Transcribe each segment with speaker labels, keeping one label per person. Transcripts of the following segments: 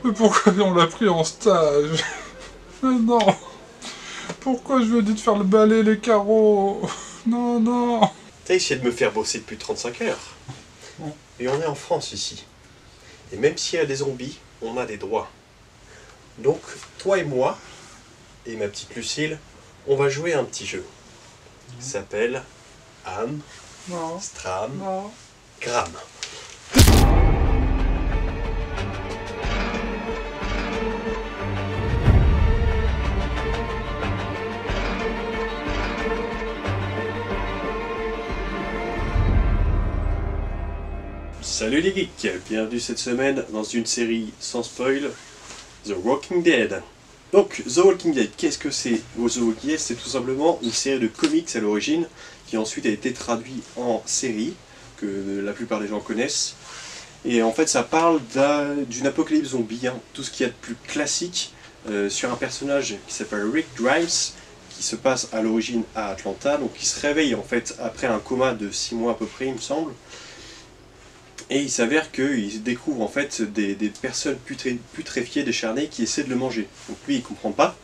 Speaker 1: Mais pourquoi on l'a pris en stage? Mais non. Pourquoi je lui ai dit de faire le balai, les carreaux? Non, non.
Speaker 2: T'as essayé de me faire bosser depuis 35 heures. Et on est en France ici. Et même s'il y a des zombies, on a des droits. Donc, toi et moi, et ma petite Lucille, on va jouer à un petit jeu. Qui s'appelle Am,
Speaker 1: Non.
Speaker 2: Stram,
Speaker 1: Non.
Speaker 2: Gram. Salut les geeks, bienvenue cette semaine dans une série sans spoil, The Walking Dead. Donc, The Walking Dead, qu'est-ce que c'est? The Walking Dead, c'est tout simplement une série de comics à l'origine, qui ensuite a été traduit en série, que la plupart des gens connaissent. Et en fait, ça parle d'une apocalypse zombie, hein, tout ce qu'il y a de plus classique, sur un personnage qui s'appelle Rick Grimes, qui se passe à l'origine à Atlanta, donc il se réveille en fait après un coma de 6 mois à peu près, il me semble. Et il s'avère qu'il découvre en fait des personnes putréfiées, décharnées, qui essaient de le manger. Donc lui il comprend pas,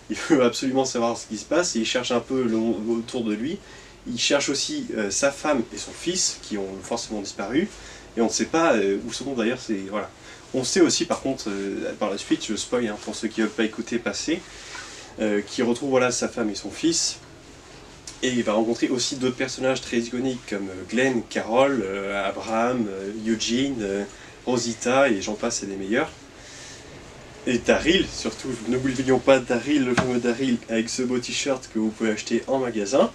Speaker 2: il veut absolument savoir ce qui se passe, et il cherche un peu autour de lui. Il cherche aussi sa femme et son fils, qui ont forcément disparu, et on ne sait pas où sont d'ailleurs, voilà. On sait aussi par contre, par la suite, je spoil hein, pour ceux qui ne veulent pas écouter, passer, qu'il retrouve voilà, sa femme et son fils. Et il va rencontrer aussi d'autres personnages très iconiques comme Glenn, Carol, Abraham, Eugene, Rosita et j'en passe et des meilleurs. Et Daryl, surtout, n'oublions pas Daryl, le fameux Daryl avec ce beau t-shirt que vous pouvez acheter en magasin.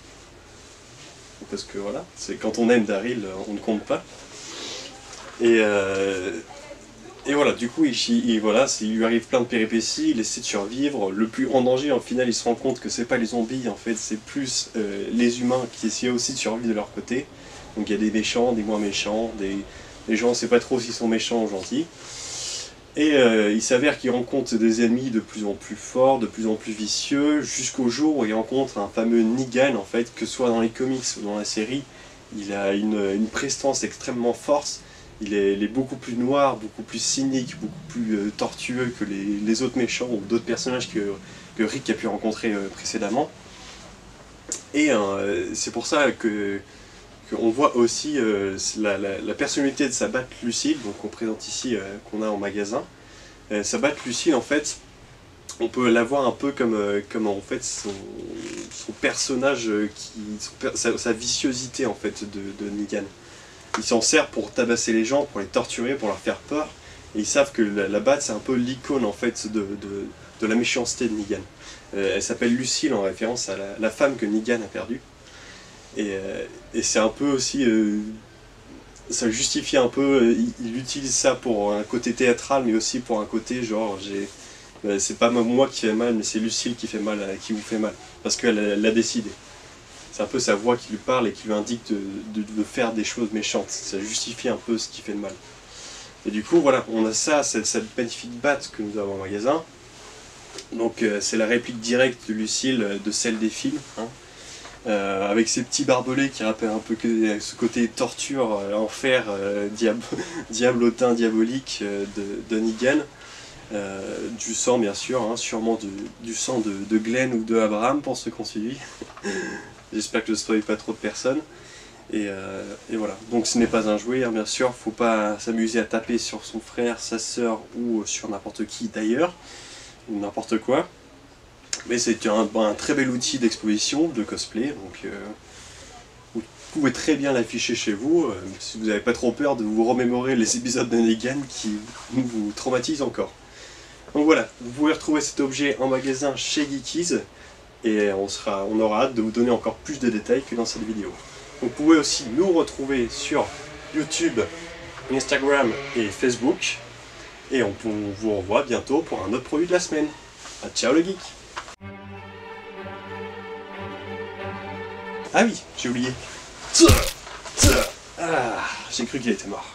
Speaker 2: Parce que voilà, c'est quand on aime Daryl, on ne compte pas. Et voilà, du coup, il lui arrive plein de péripéties, il essaie de survivre. Le plus grand danger, au final, il se rend compte que c'est pas les zombies, en fait, c'est plus les humains qui essaient aussi de survivre de leur côté. Donc il y a des méchants, des moins méchants, les gens, on sait pas trop s'ils sont méchants ou gentils. Et il s'avère qu'il rencontre des ennemis de plus en plus forts, de plus en plus vicieux, jusqu'au jour où il rencontre un fameux Negan, en fait, que ce soit dans les comics ou dans la série. Il a une prestance extrêmement forte. Il est beaucoup plus noir, beaucoup plus cynique, beaucoup plus tortueux que les autres méchants ou d'autres personnages que Rick a pu rencontrer précédemment. Et c'est pour ça qu'on voit aussi la personnalité de sa batte Lucille, donc qu'on présente ici, qu'on a en magasin. Sa batte Lucille, en fait, on peut la voir un peu comme en fait son personnage, sa viciosité en fait de Negan. Il s'en sert pour tabasser les gens, pour les torturer, pour leur faire peur. Et ils savent que la batte, c'est un peu l'icône en fait de la méchanceté de Negan. Elle s'appelle Lucille en référence à la femme que Negan a perdue. Et c'est un peu aussi... ça justifie un peu... Il utilise ça pour un côté théâtral, mais aussi pour un côté genre... c'est pas moi qui fais mal, mais c'est Lucille qui vous fait mal. Parce qu'elle l'a décidé. C'est un peu sa voix qui lui parle et qui lui indique de faire des choses méchantes. Ça justifie un peu ce qui fait de mal. Et du coup, voilà, on a ça, cette magnifique batte que nous avons en magasin. Donc c'est la réplique directe de Lucille de celle des films. Hein. Avec ses petits barbelés qui rappellent un peu ce côté torture, enfer, diablotin, diabolique de Negan. Du sang bien sûr, hein, sûrement du sang de Glenn ou de Abraham pour ceux qui ont suivi. J'espère que je ne spoil pas trop de personnes. Et voilà. Donc ce n'est pas un jouet, hein, bien sûr. Il ne faut pas s'amuser à taper sur son frère, sa sœur ou sur n'importe qui d'ailleurs. Ou n'importe quoi. Mais c'est un très bel outil d'exposition, de cosplay. Donc vous pouvez très bien l'afficher chez vous. Si vous n'avez pas trop peur de vous remémorer les épisodes de Negan qui vous traumatisent encore. Donc voilà. Vous pouvez retrouver cet objet en magasin chez Geekies. Et on aura hâte de vous donner encore plus de détails que dans cette vidéo. Vous pouvez aussi nous retrouver sur YouTube, Instagram et Facebook. Et on vous revoit bientôt pour un autre produit de la semaine. Ciao le geek! Ah oui, j'ai oublié. Ah, j'ai cru qu'il était mort.